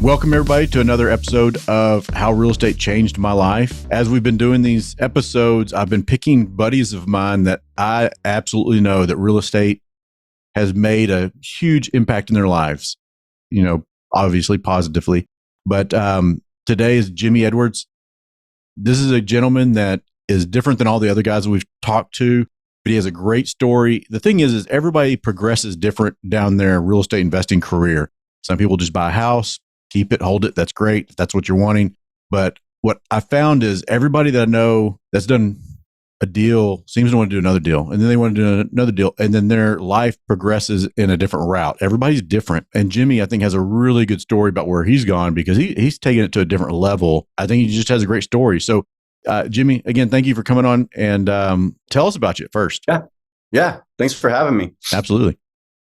Welcome, everybody, to another episode of How Real Estate Changed My Life. As we've been doing these episodes, I've been picking buddies of mine that I absolutely know that real estate has made a huge impact in their lives, obviously positively. But today is Jimmy Edwards. This is a gentleman that is different than all the other guys that we've talked to, but he has a great story. The thing is everybody progresses different down their real estate investing career. Some people just buy a house, keep it, hold it. That's great. If that's what you're wanting. But what I found is everybody that I know that's done a deal seems to want to do another deal. And then they want to do another deal. And then their life progresses in a different route. Everybody's different. And Jimmy, I think, has a really good story about where he's gone because he's taken it to a different level. I think he just has a great story. So, Jimmy, again, thank you for coming on and tell us about you first. Yeah. Thanks for having me. Absolutely.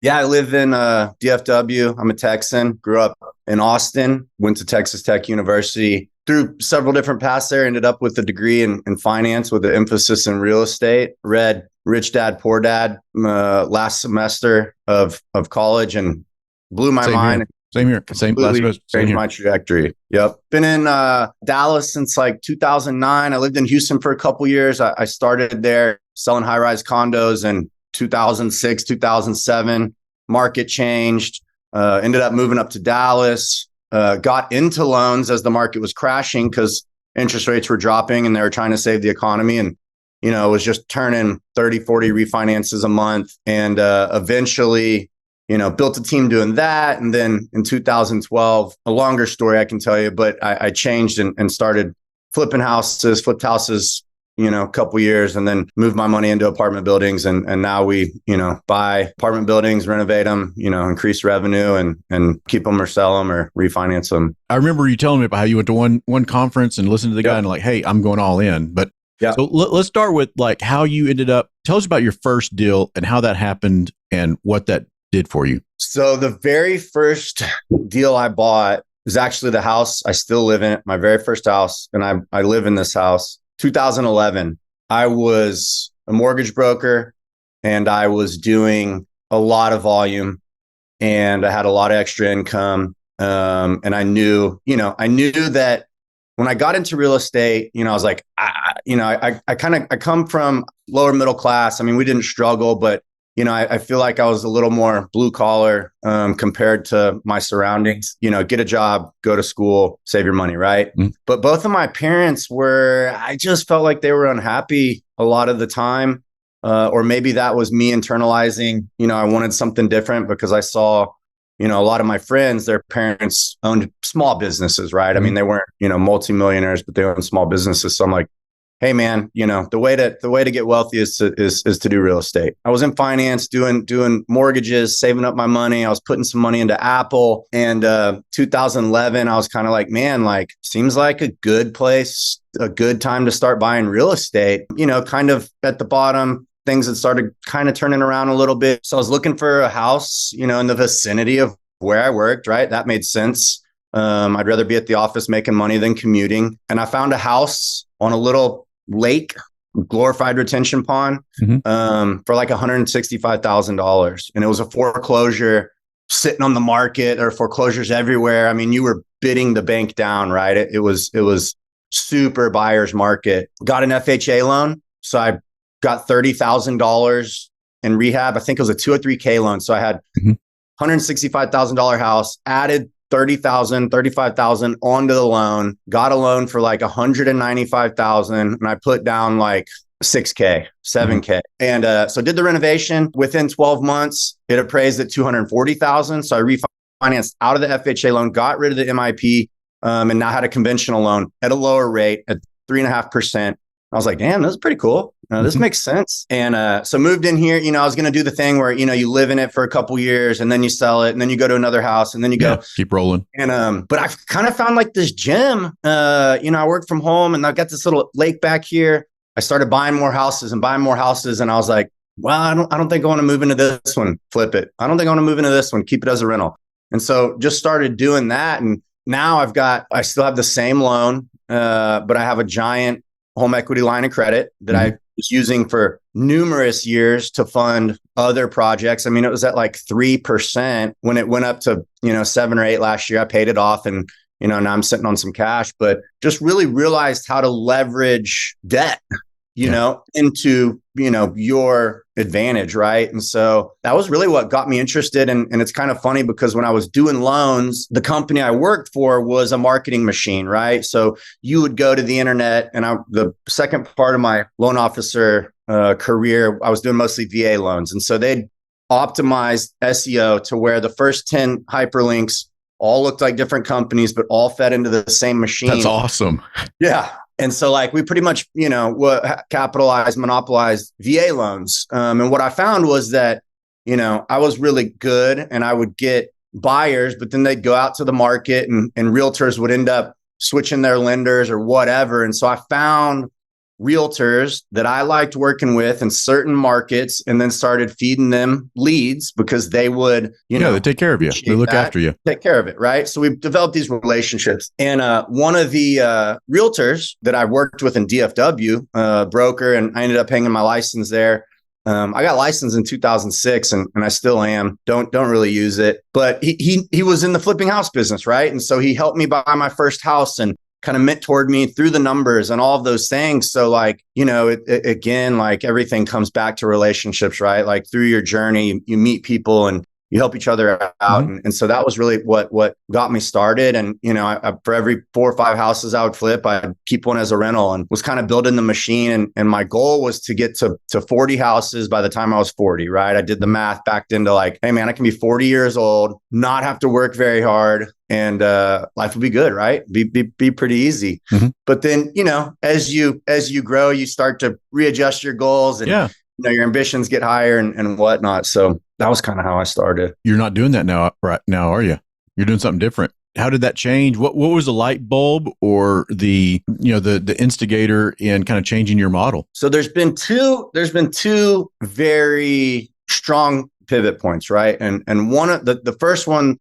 Yeah, I live in DFW. I'm a Texan. Grew up in Austin. Went to Texas Tech University. Through several different paths there. Ended up with a degree in finance with an emphasis in real estate. Read Rich Dad, Poor Dad last semester of college and blew my mind. Same here. Same changed my trajectory. Yep. Been in Dallas since like 2009. I lived in Houston for a couple years. I started there selling high-rise condos in 2006, 2007. Market changed. Ended up moving up to Dallas. Got into loans as the market was crashing because interest rates were dropping and they were trying to save the economy. And, it was just turning 30, 40 refinances a month. And eventually, built a team doing that. And then in 2012, a longer story I can tell you, but I changed and started flipped houses, a couple years, and then moved my money into apartment buildings. And now we, buy apartment buildings, renovate them, increase revenue and keep them or sell them or refinance them. I remember you telling me about how you went to one conference and listened to the guy and like, hey, I'm going all in. But so let's start with like how you ended up. Tell us about your first deal and how that happened and what that did for you. So the very first deal I bought was actually the house I still live in, my very first house. And I live in this house. 2011, I was a mortgage broker and I was doing a lot of volume and I had a lot of extra income. And I knew that when I got into real estate, I was like, I come from lower middle class. I mean, we didn't struggle, but I feel like I was a little more blue collar compared to my surroundings. Get a job, go to school, save your money, right? Mm-hmm. But both of my parents I just felt like they were unhappy a lot of the time. Or maybe that was me internalizing, I wanted something different because I saw, a lot of my friends, their parents owned small businesses, right? Mm-hmm. I mean, they weren't, multimillionaires, but they owned small businesses. So I'm like, hey man, the way to get wealthy is to do real estate. I was in finance, doing mortgages, saving up my money. I was putting some money into Apple. And 2011, I was kind of like, man, like seems like a good place, a good time to start buying real estate. Kind of at the bottom, things had started kind of turning around a little bit. So I was looking for a house, in the vicinity of where I worked. Right, that made sense. I'd rather be at the office making money than commuting. And I found a house on a little lake, glorified retention pond, for like $165,000. And it was a foreclosure sitting on the market. There are foreclosures everywhere. I mean, you were bidding the bank down, right? It was super buyer's market. Got an FHA loan. So I got $30,000 in rehab. I think it was a 203K loan. So I had $165,000 house, added $35,000 onto the loan, got a loan for like $195,000. And I put down like $6K, $7K. And so did the renovation. Within 12 months, it appraised at $240,000. So I refinanced out of the FHA loan, got rid of the MIP, and now had a conventional loan at a lower rate at 3.5%. I was like, damn, this is pretty cool. This makes sense. And so moved in here, I was going to do the thing where, you live in it for a couple years and then you sell it and then you go to another house and then you go keep rolling. And, but I've kind of found like this gem, I work from home and I've got this little lake back here. I started buying more houses. And I was like, well, I don't think I want to move into this one. Flip it. I don't think I want to move into this one. Keep it as a rental. And so just started doing that. And now I still have the same loan, but I have a giant home equity line of credit that I was using for numerous years to fund other projects. I mean, it was at like 3% when it went up to, 7 or 8 last year. I paid it off and, now I'm sitting on some cash, but just really realized how to leverage debt, into, your advantage. Right. And so that was really what got me interested. And it's kind of funny because when I was doing loans, the company I worked for was a marketing machine. Right. So you would go to the internet, and the second part of my loan officer career, I was doing mostly VA loans. And so they'd optimized SEO to where the first 10 hyperlinks all looked like different companies, but all fed into the same machine. That's awesome. Yeah. And so like we pretty much, monopolized VA loans. And what I found was that, I was really good and I would get buyers, but then they'd go out to the market and realtors would end up switching their lenders or whatever. And so I found realtors that I liked working with in certain markets and then started feeding them leads because they would, they take care of you. They look after you. Take care of it. Right. So we've developed these relationships. And one of the realtors that I worked with in DFW, broker, and I ended up hanging my license there. I got licensed in 2006 and I still am. Don't really use it. But he was in the flipping house business. Right. And so he helped me buy my first house and kind of mentored me through the numbers and all of those things. So like, again, like everything comes back to relationships, right? Like through your journey, you meet people and you help each other out. Mm-hmm. And so that was really what got me started. And, I, for every 4 or 5 houses I would flip, I'd keep one as a rental and was kind of building the machine. And my goal was to get to 40 houses by the time I was 40, right? I did the math backed into like, hey man, I can be 40 years old, not have to work very hard. And life will be good, right? Be pretty easy. Mm-hmm. But then, as you grow, you start to readjust your goals and your ambitions get higher and whatnot. So that was kind of how I started. You're not doing that now, right now, are you? You're doing something different. How did that change? What was the light bulb or the instigator in kind of changing your model? So there's been two very strong pivot points, right? And one of the first one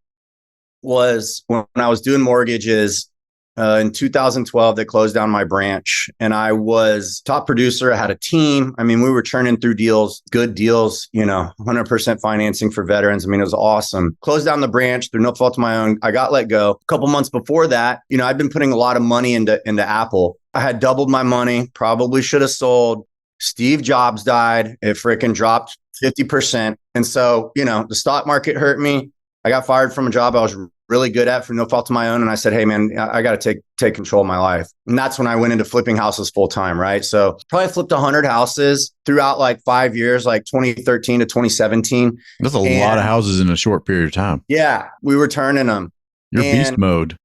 was when I was doing mortgages in 2012. They closed down my branch and I was top producer. I had a team. I mean, we were churning through deals, good deals, 100% financing for veterans. I mean, it was awesome. Closed down the branch through no fault of my own. I got let go. A couple months before that, I'd been putting a lot of money into Apple. I had doubled my money, probably should have sold. Steve Jobs died. It freaking dropped 50%. And so, the stock market hurt me. I got fired from a job I was really good at for no fault of my own. And I said, hey, man, I got to take control of my life. And that's when I went into flipping houses full time, right? So probably flipped 100 houses throughout like 5 years, like 2013 to 2017. That's a lot of houses in a short period of time. Yeah, we were turning them. You're beast mode.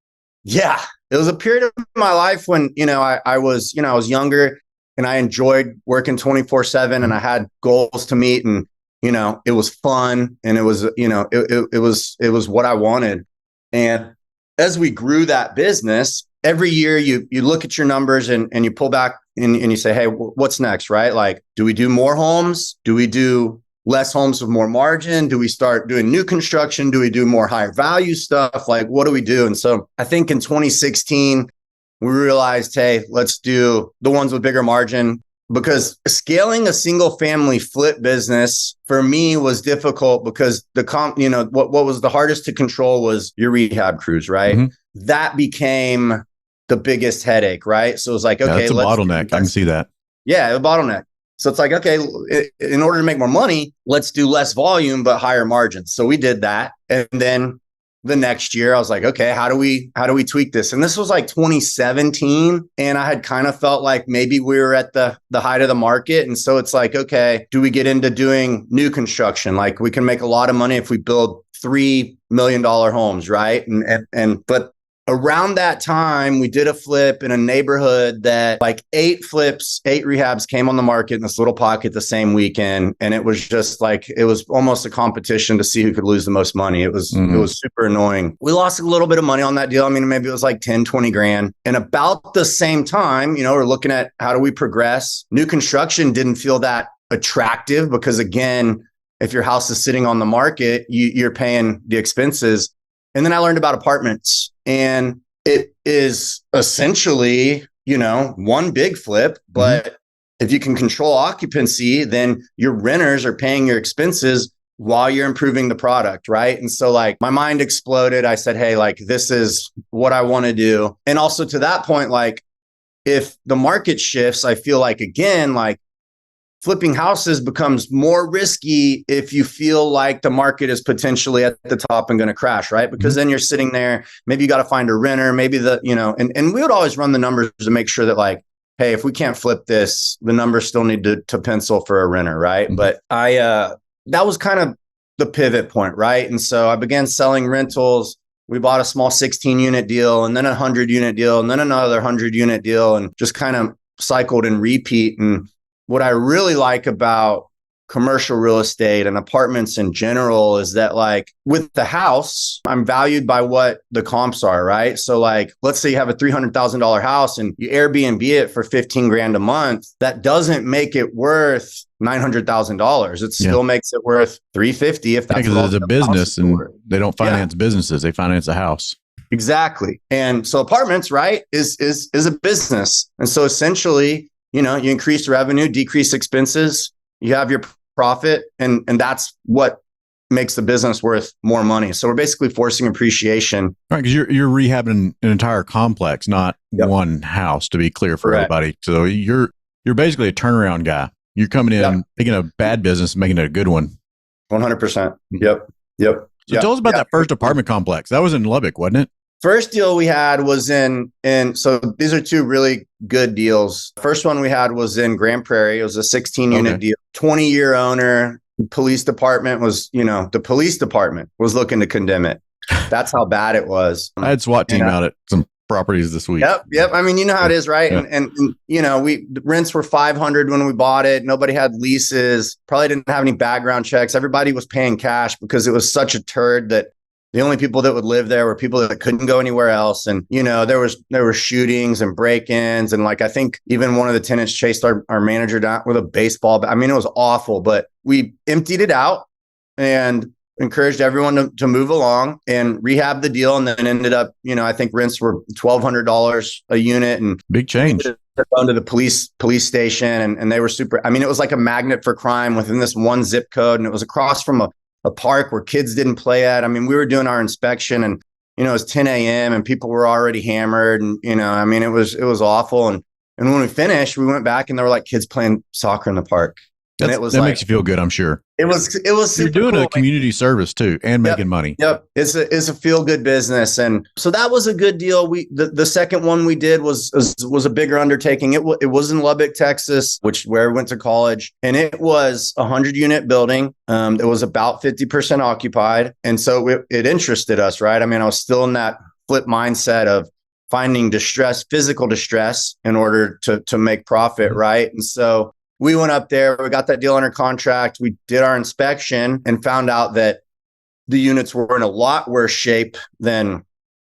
Yeah, it was a period of my life when, I was younger and I enjoyed working 24/7 and I had goals to meet and, it was fun and it was, it was what I wanted. And as we grew that business, every year you look at your numbers and you pull back and you say, hey, what's next, right? Like, do we do more homes? Do we do less homes with more margin? Do we start doing new construction? Do we do more higher value stuff? Like, what do we do? And so I think in 2016, we realized, hey, let's do the ones with bigger margin. Because scaling a single family flip business for me was difficult because what was the hardest to control was your rehab crews, right? Mm-hmm. That became the biggest headache, right? So it was like, okay, it's a bottleneck. I can see that. Yeah, a bottleneck. So it's like, okay, in order to make more money, let's do less volume, but higher margins. So we did that. And then the next year I was like, okay, how do we tweak this? And this was like 2017. And I had kind of felt like maybe we were at the height of the market. And so it's like, okay, do we get into doing new construction? Like we can make a lot of money if we build $3 million homes, right? But around that time, we did a flip in a neighborhood that like 8 rehabs came on the market in this little pocket the same weekend. And it was just like, it was almost a competition to see who could lose the most money. It was super annoying. We lost a little bit of money on that deal. I mean, maybe it was like 10, 20 grand. And about the same time, we're looking at how do we progress? New construction didn't feel that attractive because again, if your house is sitting on the market, you're paying the expenses. And then I learned about apartments and it is essentially, one big flip, but if you can control occupancy, then your renters are paying your expenses while you're improving the product, right? And so like my mind exploded. I said, hey, like this is what I want to do. And also to that point, like if the market shifts, I feel like again, like flipping houses becomes more risky if you feel like the market is potentially at the top and going to crash, right? Because then you're sitting there, maybe you got to find a renter, maybe and we would always run the numbers to make sure that like, hey, if we can't flip this, the numbers still need to pencil for a renter, right? But that was kind of the pivot point, right? And so I began selling rentals. We bought a small 16 unit deal and then a 100 unit deal and then another 100 unit deal and just kind of cycled and repeat. And what I really like about commercial real estate and apartments in general is that like with the house, I'm valued by what the comps are, right? So like, let's say you have a $300,000 house and you Airbnb it for 15 grand a month. That doesn't make it worth $900,000. It still makes it worth 350 if that's because it's a business and they don't finance businesses. They finance a house. Exactly. And so apartments, right, is a business. And so essentially, you increase revenue, decrease expenses, you have your profit, and that's what makes the business worth more money. So we're basically forcing appreciation. Right, because you're rehabbing an entire complex, not one house, to be clear for everybody. So you're basically a turnaround guy. You're coming in, taking a bad business and making it a good one. 100%. Yep. So tell us about that first apartment complex. That was in Lubbock, wasn't it? First deal we had was in so these are two really good deals. First one we had was in Grand Prairie. It was a 16 unit deal, 20-year owner. Police department was, the police department was looking to condemn it. That's how bad it was. I had SWAT team out at some properties this week. Yep. I mean, you know how it is, right? Yeah. And the rents were $500 when we bought it. Nobody had leases, probably didn't have any background checks. Everybody was paying cash because it was such a turd that the only people that would live there were people that couldn't go anywhere else. And, there were shootings and break-ins. And like, I think even one of the tenants chased our manager down with a baseball bat. I mean, it was awful, but we emptied it out and encouraged everyone to move along and rehab the deal. And then ended up, I think rents were $1,200 a unit and big change. Going to the police station and they were super, I mean, it was like a magnet for crime within this one zip code. And it was across from a park where kids didn't play at. I mean, we were doing our inspection and, it was 10 a.m. and people were already hammered and, I mean, it was awful. And when we finished, we went back and there were like kids playing soccer in the park. And it was that makes you feel good, I'm sure. It was super You're doing cool. a community service too and making money. Yep. It's a feel good business. And so that was a good deal. The second one we did was a bigger undertaking. It was in Lubbock, Texas, where I went to college. And it was a 100 unit building. It was about 50% occupied. And so it interested us, right? I mean, I was still in that flip mindset of finding physical distress in order to make profit, right? And so we went up there, we got that deal under contract. We did our inspection and found out that the units were in a lot worse shape than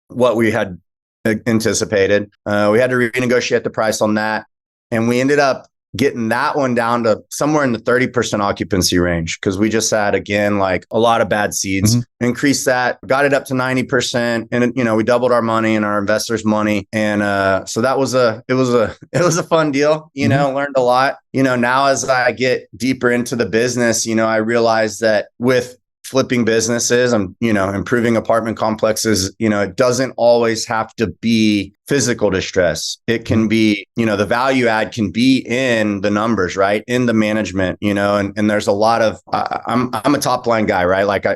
what we had anticipated. We had to renegotiate the price on that. And we ended up getting that one down to somewhere in the 30% occupancy range because we just had, again, like a lot of bad seeds. Increased that, got it up to 90%. And, we doubled our money and our investors' money. And so it was a fun deal, learned a lot. Now as I get deeper into the business, I realize that with flipping businesses and, improving apartment complexes, it doesn't always have to be physical distress. It can be, the value add can be in the numbers, right? In the management, and there's a lot of, I'm a top line guy, right? Like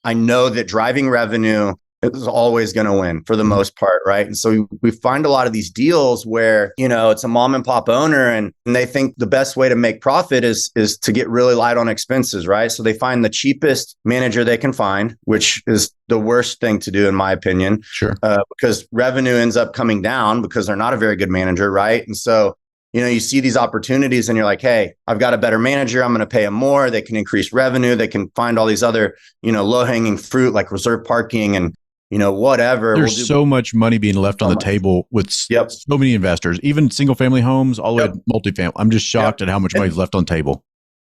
I know that driving revenue is always going to win for the most part, right? And so we find a lot of these deals where, it's a mom and pop owner and they think the best way to make profit is to get really light on expenses, right? So they find the cheapest manager they can find, which is the worst thing to do in my opinion. Sure. Because revenue ends up coming down because they're not a very good manager, right? And so you see these opportunities and you're like, hey, I've got a better manager. I'm going to pay them more. They can increase revenue. They can find all these other, low hanging fruit like reserve parking and, whatever. There's so much money being left on the table with so many investors, even single family homes, all the way to multifamily. I'm just shocked at how much money is left on the table.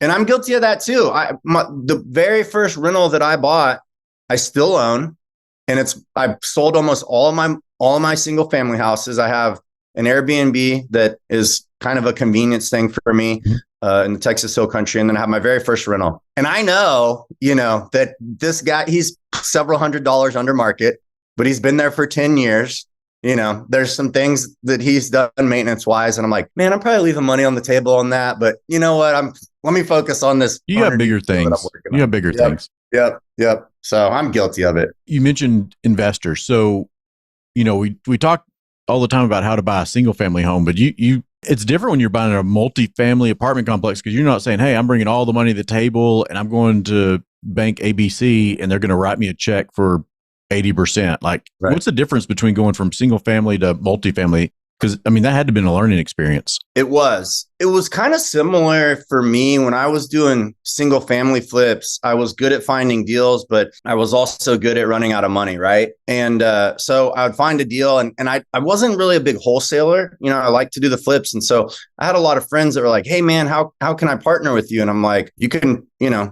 And I'm guilty of that too. The very first rental that I bought, I still own, and I've sold almost all of my single family houses. I have an Airbnb that is kind of a convenience thing for me in the Texas Hill Country. And then I have my very first rental. And I know, that this guy, he's several $100s under market, but he's been there for 10 years. There's some things that he's done maintenance wise. And I'm like, man, I'm probably leaving money on the table on that. But you know what? Let me focus on this. You got bigger things. You got bigger things. Yep. So I'm guilty of it. You mentioned investors. So, we talk all the time about how to buy a single family home, but it's different when you're buying a multi-family apartment complex, because you're not saying, hey, I'm bringing all the money to the table and I'm going to bank ABC and they're going to write me a check for 80%. Like, right. What's the difference between going from single family to multifamily? Because that had to have been a learning experience. It was kind of similar for me when I was doing single family flips. I was good at finding deals, but I was also good at running out of money. Right. And so I would find a deal and I wasn't really a big wholesaler. I like to do the flips. And so I had a lot of friends that were like, hey man, how can I partner with you? And I'm like, you can,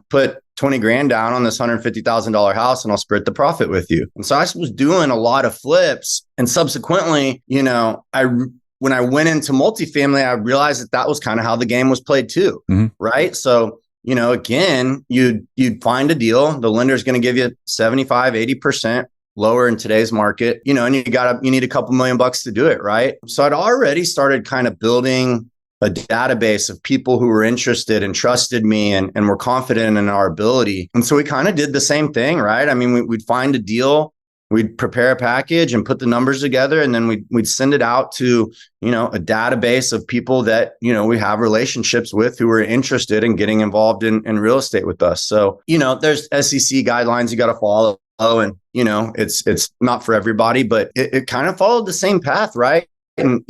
put 20 grand down on this $150,000 house and I'll split the profit with you. And so I was doing a lot of flips. And subsequently, when I went into multifamily, I realized that was kind of how the game was played too. Mm-hmm. Right. So, again, you'd find a deal. The lender's going to give you 75, 80% lower in today's market, and you need a couple $1,000,000 to do it. Right. So I'd already started kind of building a database of people who were interested and trusted me and were confident in our ability. And so we kind of did the same thing, right? We'd find a deal, we'd prepare a package and put the numbers together, and then we'd send it out to, a database of people that, we have relationships with who are interested in getting involved in real estate with us. So, there's SEC guidelines you got to follow, and, it's not for everybody, but it kind of followed the same path, right? And,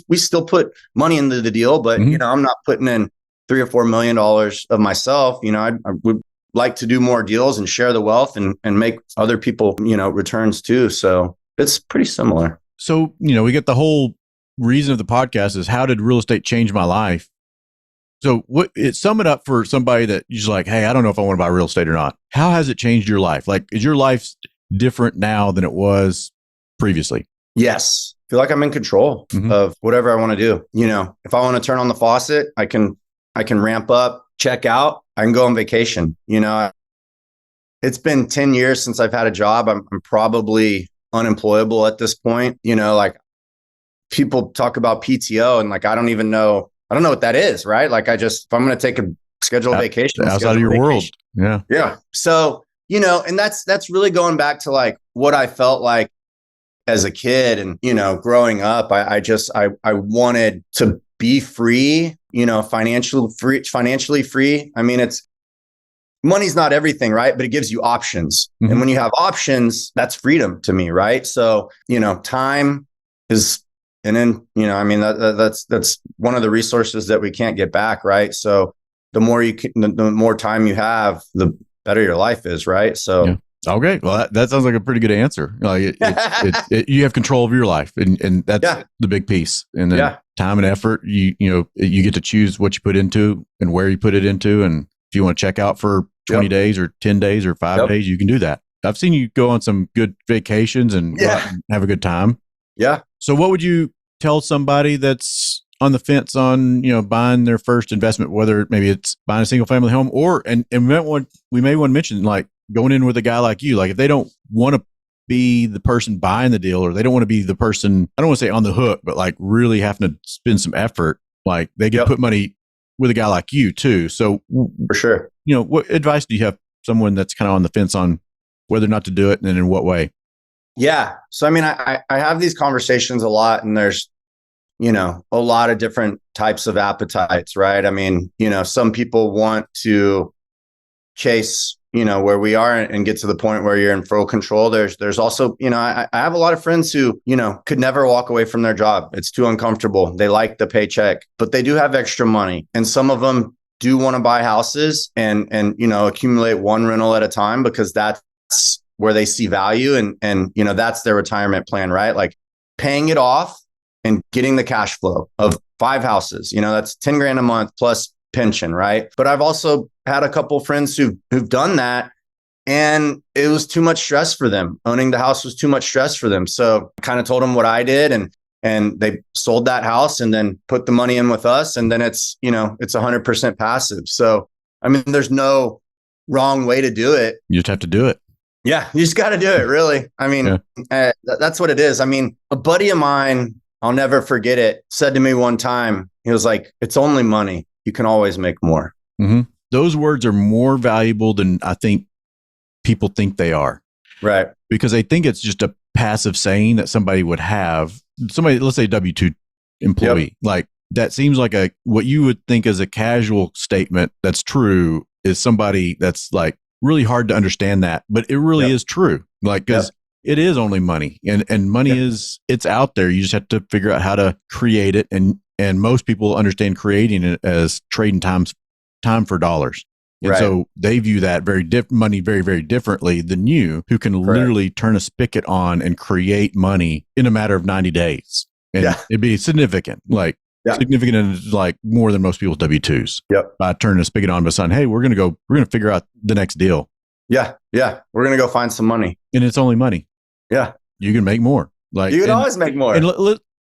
we still put money into the deal, but, mm-hmm. I'm not putting in $3 or $4 million of myself. I would like to do more deals and share the wealth and make other people, returns too. So it's pretty similar. So, we get the whole reason of the podcast is how did real estate change my life? So sum it up for somebody that you're like, hey, I don't know if I want to buy real estate or not. How has it changed your life? Like, is your life different now than it was previously? Yes. I feel like I'm in control mm-hmm. of whatever I want to do. If I want to turn on the faucet, I can ramp up, check out, I can go on vacation. It's been 10 years since I've had a job. I'm probably unemployable at this point. Like people talk about PTO and like, I don't know what that is. Right. Like if I'm going to take a scheduled vacation. Outside of your world. Yeah. Yeah. So, and that's really going back to like what I felt like as a kid and, growing up, I wanted to be free, financially free. Money's not everything, right? But it gives you options. Mm-hmm. And when you have options, that's freedom to me. Right. So, time is, and then, that's one of the resources that we can't get back. Right. So the more time you have, the better your life is. Right. So. Yeah. Okay. Well, that sounds like a pretty good answer. Like you have control of your life and that's the big piece. And then time and effort, you get to choose what you put into and where you put it into. And if you want to check out for 20 days or 10 days or 5 days, you can do that. I've seen you go on some good vacations and go out and have a good time. Yeah. So what would you tell somebody that's on the fence on, buying their first investment, whether maybe it's buying a single family home or, and we may want to mention like, going in with a guy like you, like if they don't want to be the person buying the deal or they don't want to be the person, I don't want to say on the hook, but like really having to spend some effort, like they can put money with a guy like you too. So for sure, what advice do you have someone that's kind of on the fence on whether or not to do it and in what way? Yeah. So, I have these conversations a lot and there's, a lot of different types of appetites, right? Some people want to chase where we are and get to the point where you're in full control. There's also, I have a lot of friends who, could never walk away from their job. It's too uncomfortable. They like the paycheck, but they do have extra money. And some of them do want to buy houses and accumulate one rental at a time because that's where they see value. And that's their retirement plan, right? Like paying it off and getting the cash flow of 5 houses, that's 10 grand a month plus pension, right? But I've also had a couple friends who've done that and it was too much stress for them. Owning the house was too much stress for them. So I kind of told them what I did and and they sold that house and then put the money in with us. And then it's 100% passive. So, I mean, there's no wrong way to do it. You just have to do it. Yeah. You just got to do it, really. I mean, that's what it is. I mean, a buddy of mine, I'll never forget it, said to me one time, he was like, it's only money. You can always make more. Mm-hmm. Those words are more valuable than I think people think they are. Right. Because they think it's just a passive saying that somebody would have. Somebody, let's say W-2 employee, like that seems like what you would think is a casual statement that's true is somebody that's like really hard to understand that, but it really is true. Like, because it is only money and money it's out there. You just have to figure out how to create it. And most people understand creating it as trading time for dollars. And so they view that money very, very differently than you, who can literally turn a spigot on and create money in a matter of 90 days. And it'd be significant, significant and like more than most people's W-2s. Yep. By turning a spigot on, by saying, hey, we're going to figure out the next deal. Yeah. Yeah. We're going to go find some money. And it's only money. Yeah. You can make more. You can always make more.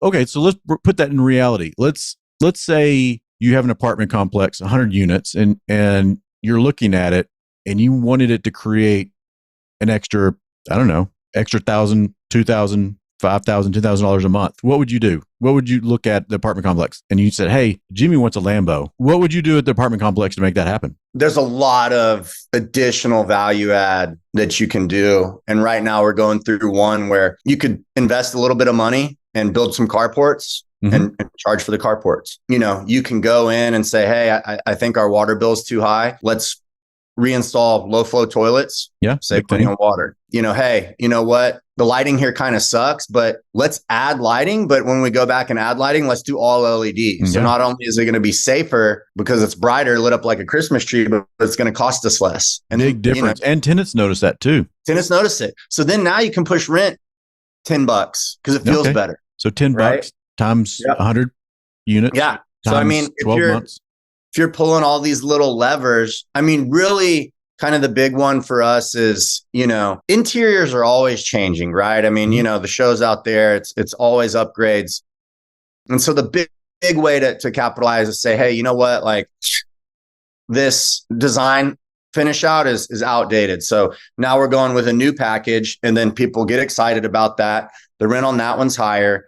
Okay. So let's put that in reality. Let's say you have an apartment complex, 100 units, and you're looking at it and you wanted it to create an extra, I don't know, extra $1,000, $2,000, $5,000, $2,000 a month. What would you do? What would you look at the apartment complex? And you said, hey, Jimmy wants a Lambo. What would you do at the apartment complex to make that happen? There's a lot of additional value add that you can do. And right now we're going through one where you could invest a little bit of money and build some carports. And charge for the carports. You can go in and say, hey, I think our water bill is too high. Let's reinstall low flow toilets. Yeah. Save money on water. Hey, you know what? The lighting here kind of sucks, but let's add lighting. But when we go back and add lighting, let's do all LEDs. So not only is it going to be safer because it's brighter, lit up like a Christmas tree, but it's going to cost us less. And big difference. And tenants notice that too. Tenants notice it. So then now you can push rent $10 because it feels better. So $10 times 100 units. Yeah. So I mean, 12 months. If you're pulling all these little levers, I mean, really kind of the big one for us is, interiors are always changing, right? I mean, the shows out there, it's always upgrades. And so the big way to capitalize is say, hey, you know what? Like this design finish out is outdated. So now we're going with a new package, and then people get excited about that. The rent on that one's higher.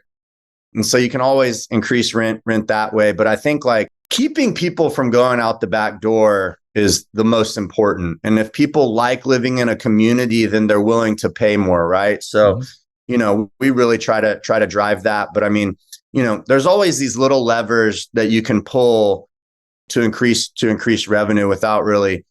And so you can always increase rent that way. But I think like keeping people from going out the back door is the most important. And if people like living in a community, then they're willing to pay more, right? So, we really try to drive that. But I mean, there's always these little levers that you can pull to increase revenue without really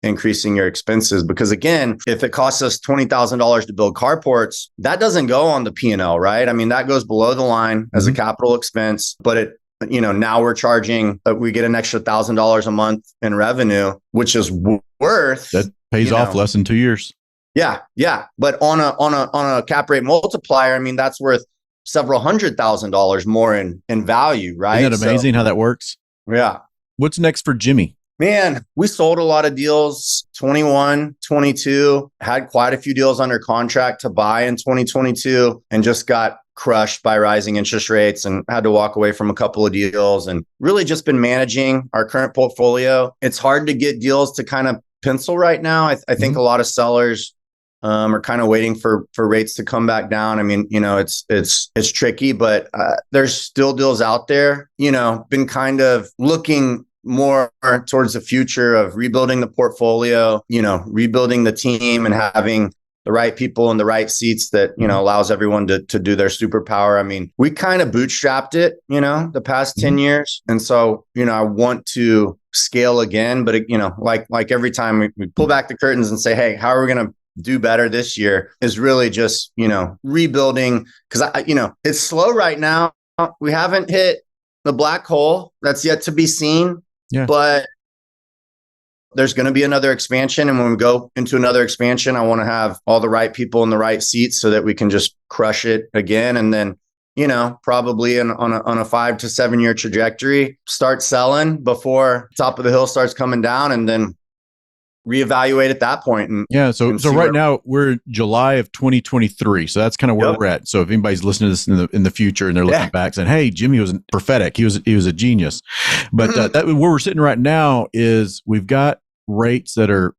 increasing your expenses. Because again, if it costs us $20,000 to build carports, that doesn't go on the P&L, right? I mean, that goes below the line as a capital expense, but now we're charging, we get an extra $1,000 a month in revenue, which is worth. That pays off less than 2 years. Yeah. Yeah. But on a cap rate multiplier, I mean, that's worth several $100,000 more in value, right? Isn't that amazing how that works? Yeah. What's next for Jimmy? Man, we sold a lot of deals, 21, 22, had quite a few deals under contract to buy in 2022 and just got crushed by rising interest rates and had to walk away from a couple of deals and really just been managing our current portfolio. It's hard to get deals to kind of pencil right now. I think a lot of sellers are kind of waiting for rates to come back down. I mean, it's tricky, but there's still deals out there, been kind of looking more towards the future of rebuilding the portfolio, rebuilding the team and having the right people in the right seats that, allows everyone to do their superpower. I mean, we kind of bootstrapped it, the past 10 years. And so, I want to scale again, but like every time we pull back the curtains and say, hey, how are we going to do better this year is really just, rebuilding. Cause it's slow right now. We haven't hit the black hole. That's yet to be seen. Yeah. But there's going to be another expansion. And when we go into another expansion, I want to have all the right people in the right seats so that we can just crush it again. And then, probably on a 5 to 7 year trajectory, start selling before top of the hill starts coming down. And then reevaluate at that point. And yeah. So right now we're July of 2023. So that's kind of where we're at. So if anybody's listening to this in the future and they're looking back saying, "Hey, Jimmy was prophetic. He was a genius." But that where we're sitting right now is we've got rates that are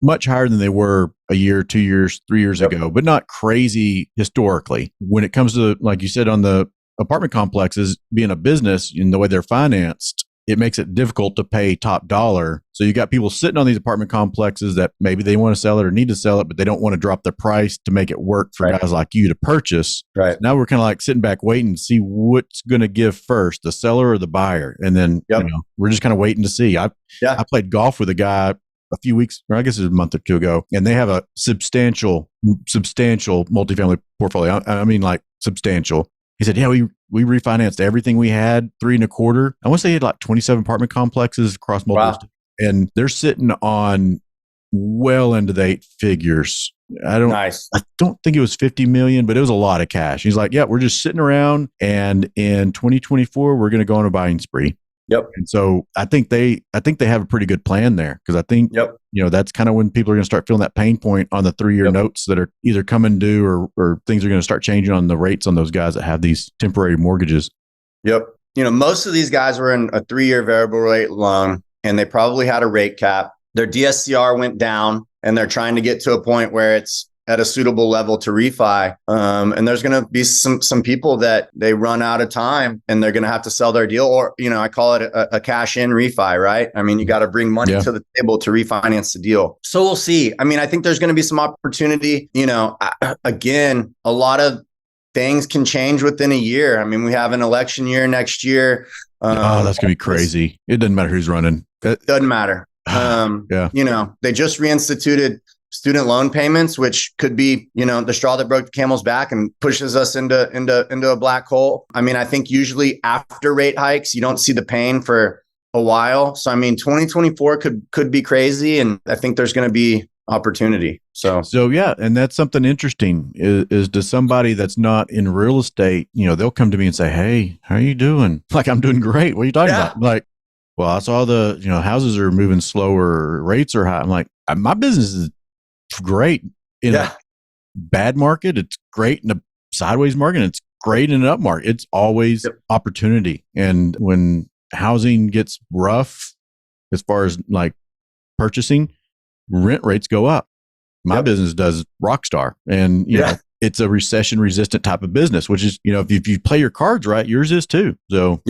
much higher than they were a year, 2 years, 3 years ago, but not crazy historically. When it comes to, like you said, on the apartment complexes being a business in the way they're financed, it makes it difficult to pay top dollar. So you got people sitting on these apartment complexes that maybe they want to sell it or need to sell it, but they don't want to drop the price to make it work for guys like you to purchase. Right. So now we're kind of like sitting back waiting to see what's going to give first, the seller or the buyer. And then we're just kind of waiting to see. I played golf with a guy a few weeks, or I guess it was a month or two ago, and they have a substantial multifamily portfolio. I mean, like substantial. He said, "Yeah, we refinanced everything we had, 3.25. I want to say he had like 27 apartment complexes across multiple, and they're sitting on well into the 8 figures. I don't think it was 50 million, but it was a lot of cash." He's like, "Yeah, we're just sitting around, and in 2024, we're going to go on a buying spree." Yep. And so I think they have a pretty good plan there, because I think that's kind of when people are going to start feeling that pain point on the 3-year notes that are either coming due or things are going to start changing on the rates on those guys that have these temporary mortgages. Yep. Most of these guys were in a 3-year variable rate loan, and they probably had a rate cap. Their DSCR went down, and they're trying to get to a point where it's at a suitable level to refi. And there's going to be some people that they run out of time and they're going to have to sell their deal, or, I call it a cash in refi, right? I mean, you got to bring money to the table to refinance the deal. So we'll see. I mean, I think there's going to be some opportunity. Again, a lot of things can change within a year. I mean, we have an election year next year. That's going to be crazy. It doesn't matter who's running. It doesn't matter. They just reinstituted student loan payments, which could be, the straw that broke the camel's back and pushes us into a black hole. I mean, I think usually after rate hikes, you don't see the pain for a while. So, I mean, 2024 could be crazy, and I think there's going to be opportunity. So yeah, and that's something interesting is to somebody that's not in real estate, they'll come to me and say, "Hey, how are you doing?" Like, "I'm doing great. What are you talking about?" I'm like, "Well, I saw the, houses are moving slower, rates are high." I'm like, "My business is great in a bad market. It's great in a sideways market. It's great in an up market. It's always opportunity." And when housing gets rough, as far as like purchasing, rent rates go up. My business does Rockstar, and it's a recession resistant type of business, which is, if you play your cards right, yours is too. So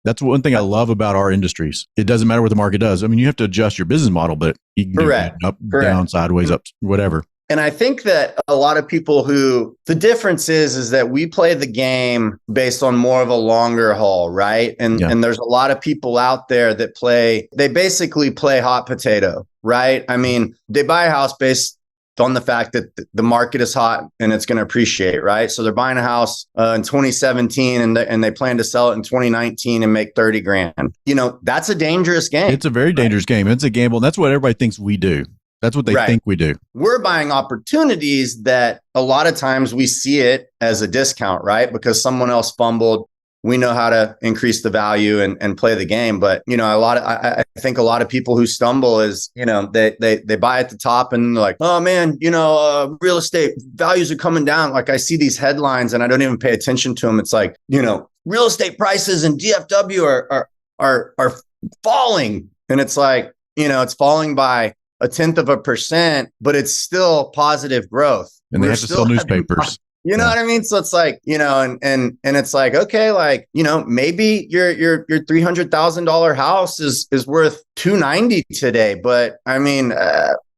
that's one thing I love about our industries. It doesn't matter what the market does. I mean, you have to adjust your business model, but you can do it up, down, sideways, up, whatever. And I think that a lot of people the difference is that we play the game based on more of a longer haul, right? And there's a lot of people out there that they basically play hot potato, right? I mean, they buy a house based on the fact that the market is hot and it's going to appreciate, right? So they're buying a house in 2017 and they plan to sell it in 2019 and make 30 grand. That's a dangerous game. It's a very dangerous game. It's a gamble. That's what everybody thinks we do. That's what they think we do. We're buying opportunities that a lot of times we see it as a discount, right? Because someone else fumbled. We know how to increase the value and play the game. But, I think a lot of people who stumble is, they buy at the top and they're like, "Oh man, real estate values are coming down." Like, I see these headlines and I don't even pay attention to them. It's like, real estate prices in DFW are falling. And it's like, it's falling by 0.1%, but it's still positive growth. And they have to sell newspapers. You know what I mean? So it's like, and it's like, okay, like, maybe your $300,000 house is worth $290 today, but I mean,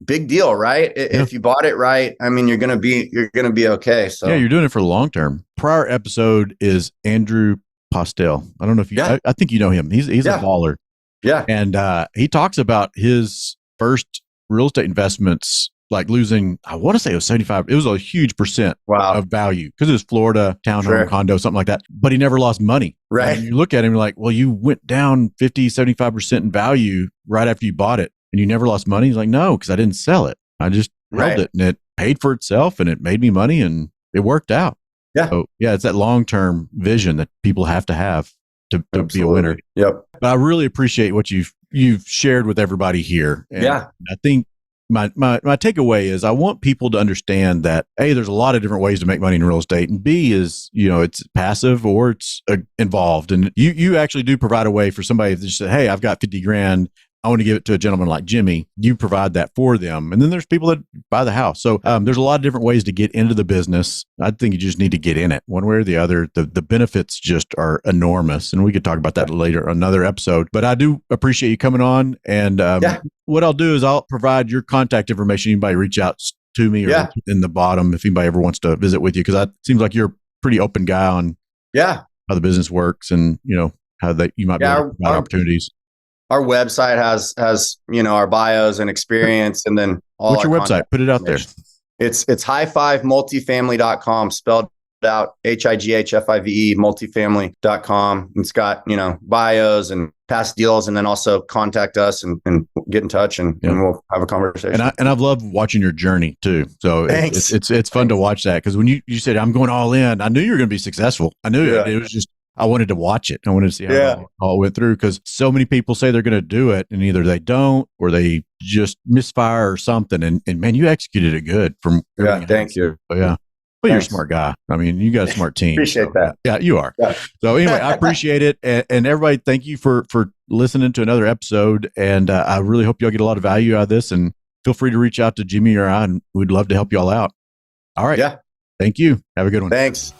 big deal, right? If you bought it right, I mean, you're gonna be okay. So you're doing it for the long term. Prior episode is Andrew Postel. I don't know if you, I think you know him. He's a baller. Yeah, and he talks about his first real estate investments, like losing, I want to say it was 75. It was a huge percent of value because it was Florida, townhome, condo, something like that. But he never lost money. Right. And you look at him, you're like, well, you went down 50, 75% in value right after you bought it and you never lost money. He's like, no, because I didn't sell it. I just held it and it paid for itself and it made me money and it worked out. Yeah. So it's that long-term vision that people have to be a winner. Yep. But I really appreciate what you've you've shared with everybody here. And I think my takeaway is I want people to understand that A, there's a lot of different ways to make money in real estate, and B is, it's passive or it's involved. And you actually do provide a way for somebody to say, hey, I've got 50 grand. I want to give it to a gentleman like Jimmy. You provide that for them. And then there's people that buy the house. So there's a lot of different ways to get into the business. I think you just need to get in it one way or the other. The benefits just are enormous. And we could talk about that later, another episode. But I do appreciate you coming on. And what I'll do is I'll provide your contact information. Anybody reach out to me or in the bottom if anybody ever wants to visit with you. Because it seems like you're a pretty open guy on how the business works and, how you might be able to provide opportunities. Our website has our bios and experience, and then what's your website? Put it out there. It's highfivemultifamily.com, spelled out HIGHFIVE multifamily.com. It's got bios and past deals, and then also contact us and get in touch, and we'll have a conversation. And I've loved watching your journey too. So it's fun to watch that, because when you said I'm going all in, I knew you were going to be successful. I knew it was just. I wanted to watch it. I wanted to see how it all went through, because so many people say they're going to do it and either they don't or they just misfire or something. And man, you executed it good from thank you. Well, you're a smart guy. I mean, you got a smart team. Appreciate that. Yeah, you are. Yeah. So anyway, I appreciate it. And everybody, thank you for listening to another episode. And I really hope y'all get a lot of value out of this, and feel free to reach out to Jimmy or I, and we'd love to help y'all out. All right. Yeah. Thank you. Have a good one. Thanks.